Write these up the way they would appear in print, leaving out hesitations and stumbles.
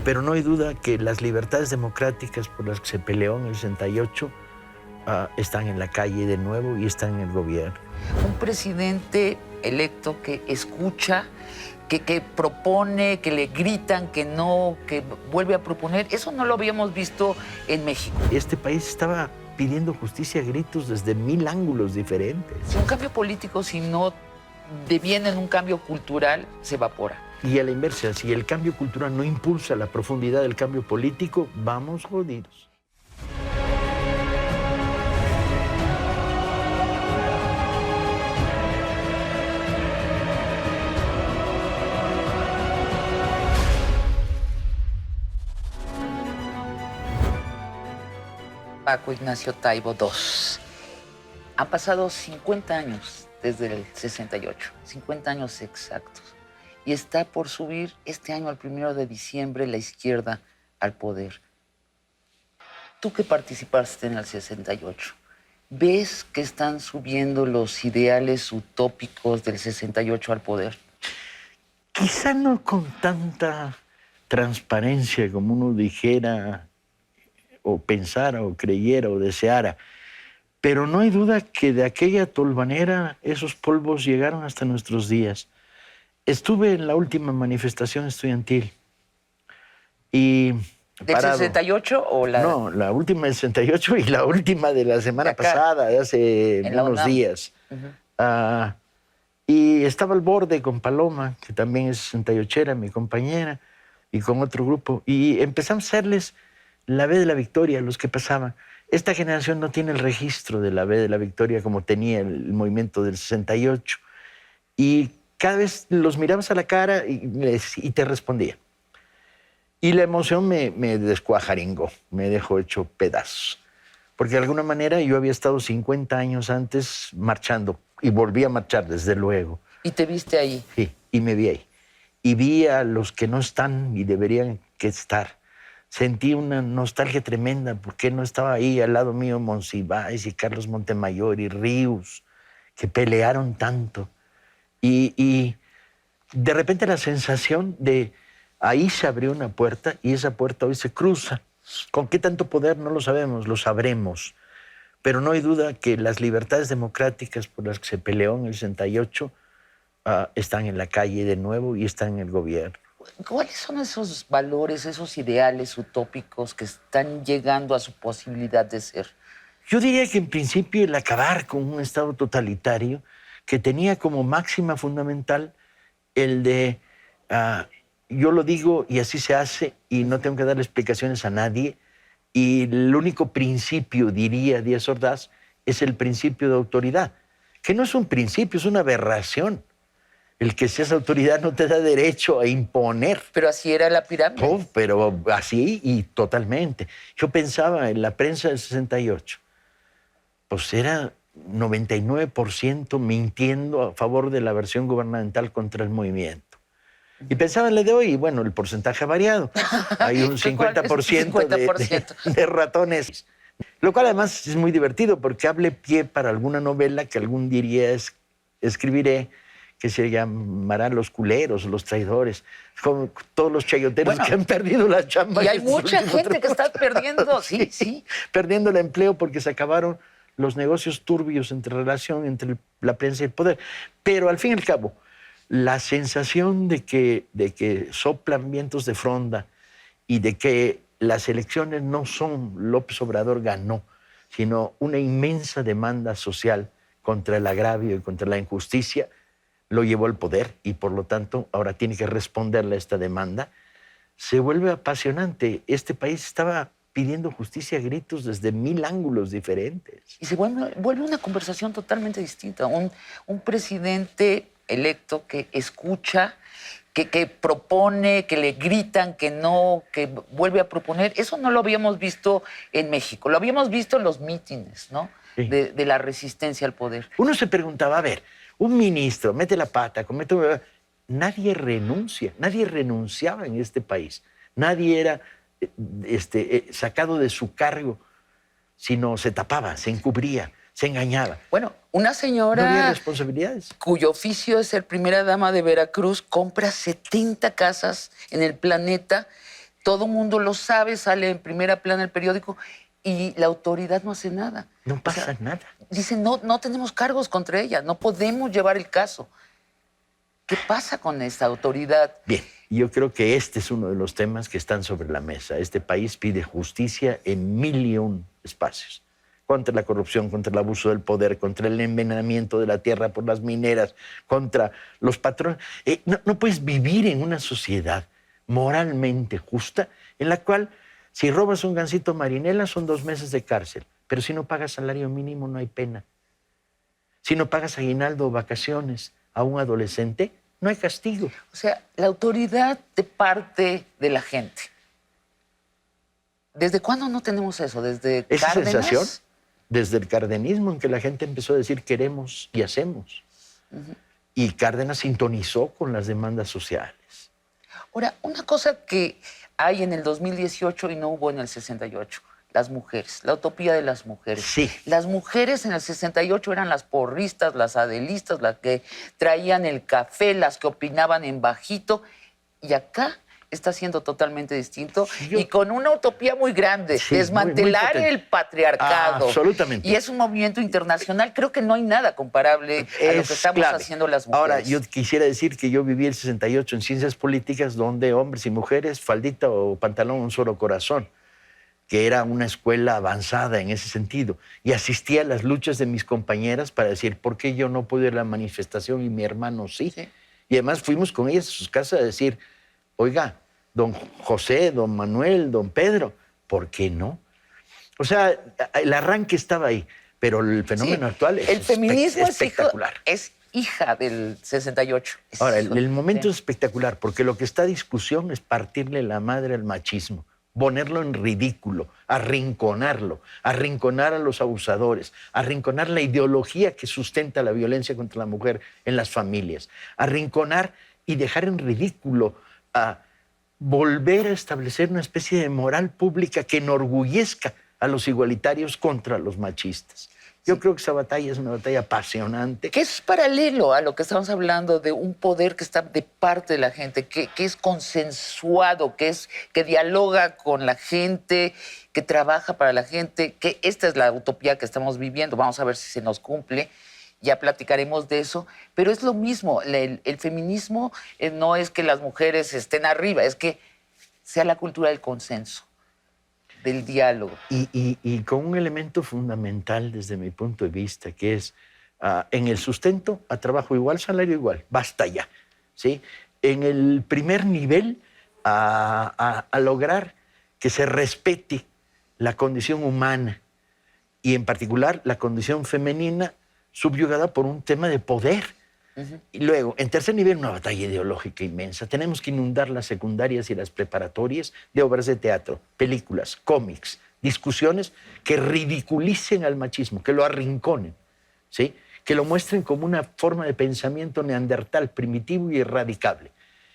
Pero no hay duda que las libertades democráticas por las que se peleó en el 68 están en la calle de nuevo y están en el gobierno. Un presidente electo que escucha, que propone, que le gritan que no, que vuelve a proponer, eso no lo habíamos visto en México. Este país estaba pidiendo justicia a gritos desde 1000 ángulos diferentes. Si un cambio político, si no deviene en un cambio cultural, se evapora. Y a la inversa, si el cambio cultural no impulsa la profundidad del cambio político, vamos jodidos. Paco Ignacio Taibo II. Han pasado 50 años desde el 68, 50 años exactos. Y está por subir este año, al 1 de diciembre, la izquierda al poder. Tú que participaste en el 68, ¿ves que están subiendo los ideales utópicos del 68 al poder? Quizá no con tanta transparencia como uno dijera, o pensara, o creyera, o deseara. Pero no hay duda que de aquella tolvanera esos polvos llegaron hasta nuestros días. Estuve en la última manifestación estudiantil y ¿Del 68 o la...? No, la última del 68 y la última de la semana pasada, de hace unos días. Y estaba al borde con Paloma, que también es 68era, mi compañera, y con otro grupo. Y empezamos a hacerles la B de la Victoria, los que pasaban. Esta generación no tiene el registro de la B de la Victoria como tenía el movimiento del 68. Y cada vez los mirabas a la cara y te respondía. Y la emoción me descuajaringó, me dejó hecho pedazos. Porque de alguna manera yo había estado 50 años antes marchando y volví a marchar, desde luego. ¿Y te viste ahí? Sí, y me vi ahí. Y vi a los que no están y deberían que estar. Sentí una nostalgia tremenda porque no estaba ahí al lado mío Monsiváis y Carlos Montemayor y Ríos, que pelearon tanto. Y de repente la sensación de ahí se abrió una puerta y esa puerta hoy se cruza. ¿Con qué tanto poder? No lo sabemos, lo sabremos. Pero no hay duda que las libertades democráticas por las que se peleó en el 68 están en la calle de nuevo y están en el gobierno. ¿Cuáles son esos valores, esos ideales utópicos que están llegando a su posibilidad de ser? Yo diría que en principio el acabar con un Estado totalitario que tenía como máxima fundamental el de yo lo digo y así se hace y no tengo que darle explicaciones a nadie, y el único principio, diría Díaz Ordaz, es el principio de autoridad, que no es un principio, es una aberración. El que seas autoridad no te da derecho a imponer. Pero así era la pirámide. Oh, pero así y totalmente. Yo pensaba en la prensa del 68, pues era 99% mintiendo a favor de la versión gubernamental contra el movimiento. Y pensaba en la de hoy, y bueno, el porcentaje ha variado. Hay un 50%, de ratones. Lo cual además es muy divertido porque abre pie para alguna novela que algún día escribiré, que se llamará Los culeros, los traidores, como todos los chayoteros que han perdido la chamba. Y hay mucha gente que está perdiendo, sí. Perdiendo el empleo porque se acabaron los negocios turbios entre la prensa y el poder. Pero al fin y al cabo, la sensación de que soplan vientos de fronda y de que las elecciones no son López Obrador ganó, sino una inmensa demanda social contra el agravio y contra la injusticia, lo llevó al poder y por lo tanto ahora tiene que responderle a esta demanda, se vuelve apasionante. Este país estaba pidiendo justicia a gritos desde 1000 ángulos diferentes. Y se vuelve una conversación totalmente distinta. Un presidente electo que escucha, que propone, que le gritan que no, que vuelve a proponer. Eso no lo habíamos visto en México. Lo habíamos visto en los mítines, ¿no? Sí. De la resistencia al poder. Uno se preguntaba, a ver, un ministro mete la pata, nadie renuncia, nadie renunciaba en este país. Nadie era sacado de su cargo, sino se tapaba, se encubría, se engañaba. Bueno, una señora... No había responsabilidades. Cuyo oficio es ser primera dama de Veracruz, compra 70 casas en el planeta todo mundo lo sabe, sale en primera plana el periódico y la autoridad no hace nada. No pasa nada. Dicen, no tenemos cargos contra ella, no podemos llevar el caso. ¿Qué pasa con esta autoridad? Bien, yo creo que este es uno de los temas que están sobre la mesa. Este país pide justicia en 1.000.000 espacios. Contra la corrupción, contra el abuso del poder, contra el envenenamiento de la tierra por las mineras, contra los patrones. No puedes vivir en una sociedad moralmente justa en la cual si robas un gansito marinela son 2 meses de cárcel, pero si no pagas salario mínimo no hay pena. Si no pagas aguinaldo o vacaciones a un adolescente, no hay castigo. O sea, la autoridad de parte de la gente. ¿Desde cuándo no tenemos eso? ¿Desde Esa Cárdenas? sensación, desde el cardenismo, en que la gente empezó a decir queremos y hacemos. Y Cárdenas sintonizó con las demandas sociales. Ahora, una cosa que hay en el 2018 y no hubo en el 68, las mujeres, la utopía de las mujeres. Sí. Las mujeres en el 68 eran las porristas, las adelistas, las que traían el café, las que opinaban en bajito, y acá está siendo totalmente distinto y con una utopía muy grande, Sí, desmantelar muy potente. el patriarcado. Absolutamente. Y es un movimiento internacional, creo que no hay nada comparable a lo que estamos clave. haciendo las mujeres. Ahora, yo quisiera decir que yo viví el 68 en ciencias políticas, donde hombres y mujeres, faldita o pantalón, un solo corazón, que era una escuela avanzada en ese sentido. Y asistía a las luchas de mis compañeras para decir, ¿por qué yo no puedo ir a la manifestación y mi hermano sí? Y además fuimos con ellas a sus casas a decir, oiga, don José, don Manuel, don Pedro, ¿por qué no? O sea, el arranque estaba ahí, pero el fenómeno actual es el feminismo espectacular. Es hija del 68. Ahora, el momento es espectacular, porque lo que está a discusión es partirle la madre al machismo, ponerlo en ridículo, arrinconar a los abusadores, arrinconar la ideología que sustenta la violencia contra la mujer en las familias, arrinconar y dejar en ridículo a volver a establecer una especie de moral pública que enorgullezca a los igualitarios contra los machistas. Yo creo que esa batalla es una batalla apasionante. Que es paralelo a lo que estamos hablando de un poder que está de parte de la gente, que es consensuado, que dialoga con la gente, que trabaja para la gente, que esta es la utopía que estamos viviendo. Vamos a ver si se nos cumple. Ya platicaremos de eso, pero es lo mismo. El feminismo no es que las mujeres estén arriba, es que sea la cultura del consenso, del diálogo. Y con un elemento fundamental desde mi punto de vista, que es en el sustento, a trabajo igual, salario igual, basta ya. ¿Sí? En el primer nivel, a lograr que se respete la condición humana y en particular la condición femenina subyugada por un tema de poder. Y luego, en tercer nivel, una batalla ideológica inmensa. Tenemos que inundar las secundarias y las preparatorias de obras de teatro, películas, cómics, discusiones que ridiculicen al machismo, que lo arrinconen, ¿sí? Que lo muestren como una forma de pensamiento neandertal, primitivo y erradicable.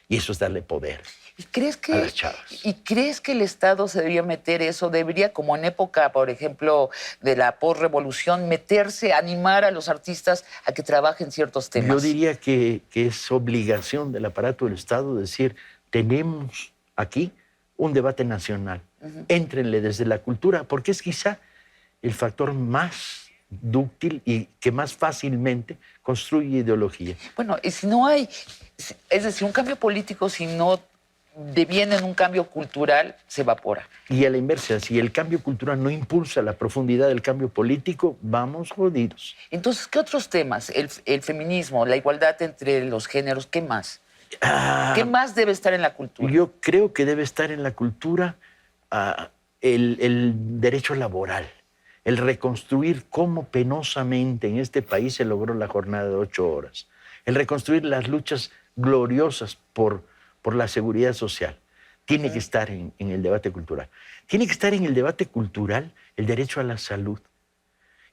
Y eso es darle poder a las chavas. ¿Y crees que el Estado se debería meter eso? ¿Debería, como en época, por ejemplo, de la posrevolución, meterse, animar a los artistas a que trabajen ciertos temas? Yo diría que es obligación del aparato del Estado decir, tenemos aquí un debate nacional. Éntrenle desde la cultura, porque es quizá el factor más dúctil y que más fácilmente construye ideología. Bueno, y si no hay, es decir, un cambio político, si no deviene en un cambio cultural, se evapora. Y a la inversa, si el cambio cultural no impulsa la profundidad del cambio político, vamos jodidos. Entonces, ¿qué otros temas? El feminismo, la igualdad entre los géneros, ¿qué más? ¿Qué más debe estar en la cultura? Yo creo que debe estar en la cultura el derecho laboral, el reconstruir cómo penosamente en este país se logró la jornada de 8 horas, el reconstruir las luchas gloriosas por la seguridad social. Tiene que estar en el debate cultural. Tiene que estar en el debate cultural el derecho a la salud.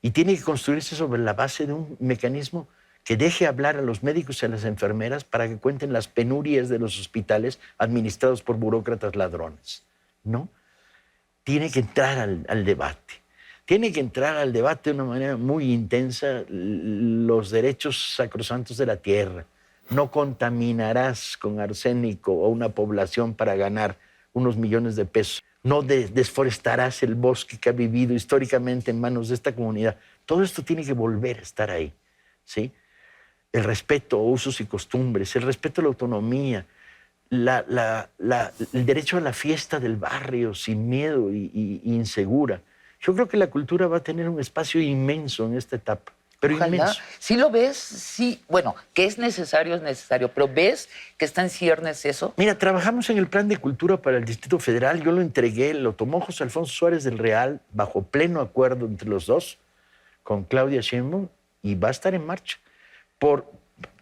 Y tiene que construirse sobre la base de un mecanismo que deje hablar a los médicos y a las enfermeras para que cuenten las penurias de los hospitales administrados por burócratas ladrones. ¿No? Tiene que entrar al debate. Tiene que entrar al debate de una manera muy intensa los derechos sacrosantos de la tierra. No contaminarás con arsénico a una población para ganar unos millones de pesos. No desforestarás el bosque que ha vivido históricamente en manos de esta comunidad. Todo esto tiene que volver a estar ahí, ¿sí? El respeto a usos y costumbres, el respeto a la autonomía, el derecho a la fiesta del barrio sin miedo y insegura. Yo creo que la cultura va a tener un espacio inmenso en esta etapa, pero Ojalá. inmenso. ¿Sí lo ves? Sí. Bueno, que es necesario, pero ¿ves que está en ciernes eso? Mira, trabajamos en el Plan de Cultura para el Distrito Federal. Yo lo entregué, lo tomó José Alfonso Suárez del Real, bajo pleno acuerdo entre los dos, con Claudia Sheinbaum, y va a estar en marcha.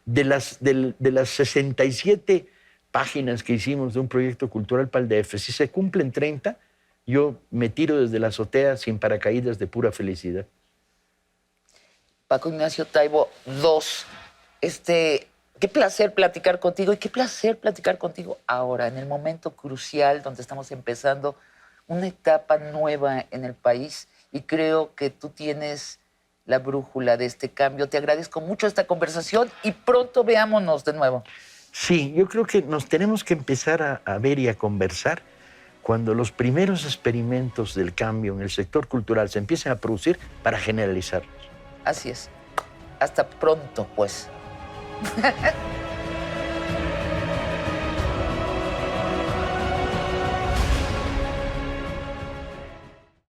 De las 67 páginas que hicimos de un proyecto cultural para el DF, si se cumplen 30, yo me tiro desde la azotea sin paracaídas de pura felicidad. Paco Ignacio Taibo II, qué placer platicar contigo y qué placer platicar contigo ahora, en el momento crucial donde estamos empezando una etapa nueva en el país y creo que tú tienes la brújula de este cambio. Te agradezco mucho esta conversación y pronto veámonos de nuevo. Sí, yo creo que nos tenemos que empezar a ver y a conversar cuando los primeros experimentos del cambio en el sector cultural se empiecen a producir para generalizarlos. Así es. Hasta pronto, pues.